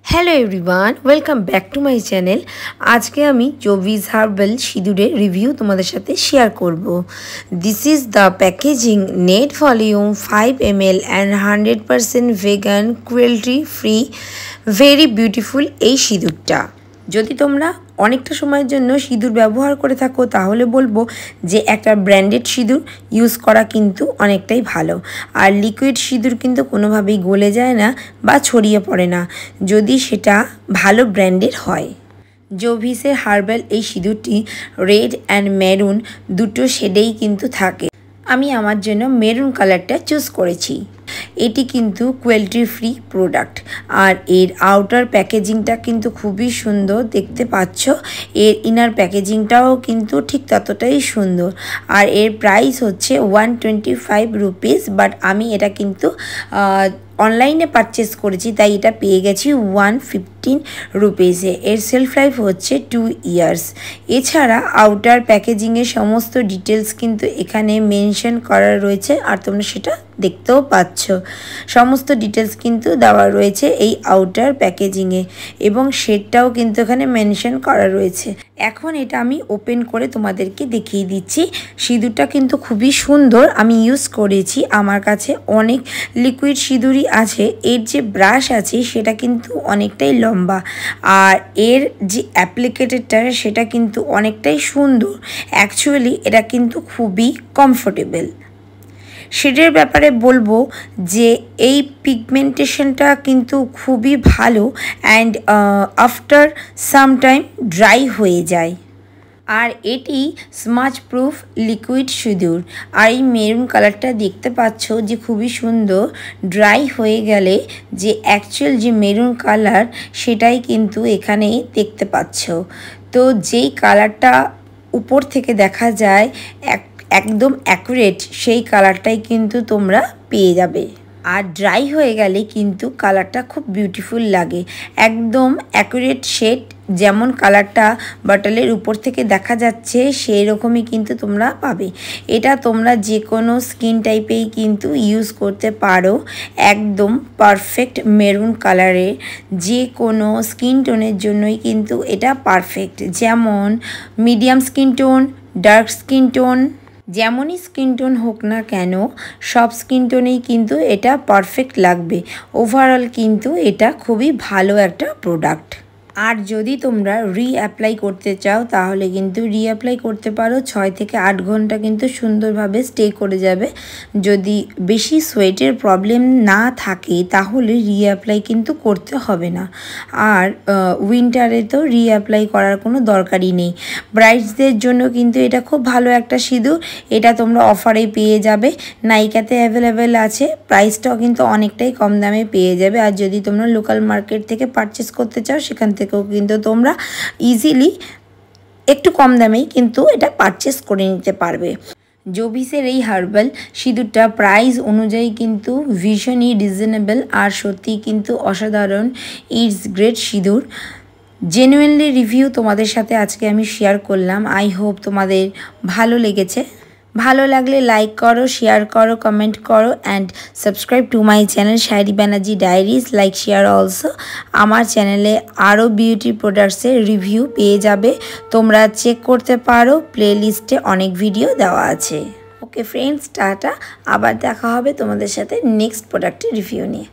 Hello everyone welcome back to my channel. आज के आमी जोवीज हार्बल सिंदूरेर रिव्यू तुम्हारे साथे शेयर करब। This is the packaging net volume 5 ml and 100% वेगान क्रुएल्टी फ्री वेरी बिউটিফুল এই সিঁদুরটা। যদি তোমরা অনেকটা সময়ের জন্য সিঁদুর ব্যবহার করে থাকো তাহলে বলবো যে একটা ব্র্যান্ডেড সিঁদুর ইউজ করা কিন্তু অনেকটাই ভালো। আর লিকুইড সিঁদুর কিন্তু কোনোভাবেই গলে যায় না বা ছড়িয়ে পড়ে না যদি সেটা ভালো ব্র্যান্ডের হয়। জোভিসের হার্বাল এই সিঁদুরটি রেড অ্যান্ড মেরুন দুটো শেডেই কিন্তু থাকে। আমি আমার জন্য মেরুন কালারটা চুজ করেছি। এটি কিন্তু ক্রুয়েল্টি ফ্রি প্রোডাক্ট আর এর আউটার প্যাকেজিংটা কিন্তু খুবই সুন্দর দেখতে পাচ্ছ। এর ইনার প্যাকেজিংটাও কিন্তু ঠিক ততটাই সুন্দর আর এর প্রাইস হচ্ছে 125 রুপিস। বাট আমি এটা কিন্তু অনলাইনে পারচেস করেছি তাই এটা পেয়ে গেছি 115 রুপিসে। এর সেলফ লাইফ হচ্ছে 2 ইয়ার্স। এছাড়া আউটার প্যাকেজিংয়ের সমস্ত ডিটেলস কিন্তু এখানে মেনশন করা রয়েছে আর তোমরা সেটা দেখতেও পাচ্ছ। সমস্ত ডিটেলস কিন্তু দেওয়া রয়েছে এই আউটার প্যাকেজিংয়ে এবং সেটাও কিন্তু এখানে মেনশন করা রয়েছে। এখন এটা আমি ওপেন করে তোমাদেরকে দেখিয়ে দিচ্ছি। সিঁদুরটা কিন্তু খুবই সুন্দর, আমি ইউজ করেছি। আমার কাছে অনেক লিকুইড সিঁদুরই আছে। এর যে ব্রাশ আছে সেটা কিন্তু অনেকটাই লম্বা আর এর যে অ্যাপ্লিকেটেডটা সেটা কিন্তু অনেকটাই সুন্দর। অ্যাকচুয়ালি এটা কিন্তু খুবই কমফোর্টেবল। শেডের ব্যাপারে বলবো যে এই পিগমেন্টেশনটা কিন্তু খুবই ভালো and after some time dry হয়ে যায়। আর এটি স্মাচ প্রুফ লিকুইড সিঁদুর। আর এই মেরুন কালারটা দেখতে পাচ্ছ যে খুবই সুন্দর। ড্রাই হয়ে গেলে যে অ্যাকচুয়াল যে মেরুন কালার সেটাই কিন্তু এখানে দেখতে পাচ্ছ। তো যেই কালারটা উপর থেকে দেখা যায় একদম অ্যাকুরেট সেই কালারটাই কিন্তু তোমরা পেয়ে যাবে। আর ড্রাই হয়ে গেলে কিন্তু কালারটা খুব বিউটিফুল লাগে। একদম অ্যাকুরেট শেড যেমন কালারটা বটলের উপর থেকে দেখা যাচ্ছে সেই রকমই কিন্তু তোমরা পাবে। এটা তোমরা যে কোনো স্কিন টাইপেই কিন্তু ইউজ করতে পারো। একদম পারফেক্ট মেরুন কালারের যে কোনো স্কিন টোনের জন্যই কিন্তু এটা পারফেক্ট। যেমন medium skin tone, dark skin tone, যেমনই স্কিন টোন হোক না কেন সব স্কিন টোনেই কিন্তু এটা পারফেক্ট লাগবে। ওভারঅল কিন্তু এটা খুবই ভালো একটা প্রোডাক্ট। আর যদি তোমরা রিঅ্যাপ্লাই করতে চাও তাহলে কিন্তু রিঅ্যাপ্লাই করতে পারো। 6 থেকে 8 ঘন্টা কিন্তু সুন্দরভাবে স্টে করে যাবে। যদি বেশি সোয়েটের প্রবলেম না থাকে তাহলে রিঅ্যাপ্লাই কিন্তু করতে হবে না। আর উইন্টারে তো রিঅ্যাপ্লাই করার কোনো দরকারই নেই। ব্রাইডসদের জন্য কিন্তু এটা খুব ভালো একটা সিঁদুর। এটা তোমরা অফারে পেয়ে যাবে, নাইকাতে অ্যাভেলেবেল আছে। প্রাইসটাও কিন্তু অনেকটাই কম দামে পেয়ে যাবে। আর যদি তোমরা লোকাল মার্কেট থেকে পারচেস করতে চাও সেখান থেকেও কিন্তু তোমরা ইজিলি একটু কম দামেই কিন্তু এটা পারচেস করে নিতে পারবে। জোভিসের এই হার্বাল সিঁদুরটা প্রাইস অনুযায়ী কিন্তু ভীষণই রিজনেবল আর সত্যি কিন্তু অসাধারণ। ইটস গ্রেট সিঁদুর। জেনুইনলি রিভিউ তোমাদের সাথে আজকে আমি শেয়ার করলাম। আই হোপ তোমাদের ভালো লেগেছে। ভালো লাগলে লাইক করো, শেয়ার করো, কমেন্ট করো and subscribe to my channel Shayari Banerjee diaries. Like share also. আমার চ্যানেলে আরও বিউটি প্রোডাক্টসের রিভিউ পেয়ে যাবে, তোমরা চেক করতে পারো। প্লে লিস্টে অনেক ভিডিও দেওয়া আছে। Okay friends, tata. আবার দেখা হবে তোমাদের সাথে নেক্সট প্রোডাক্টের রিভিউ নিয়ে।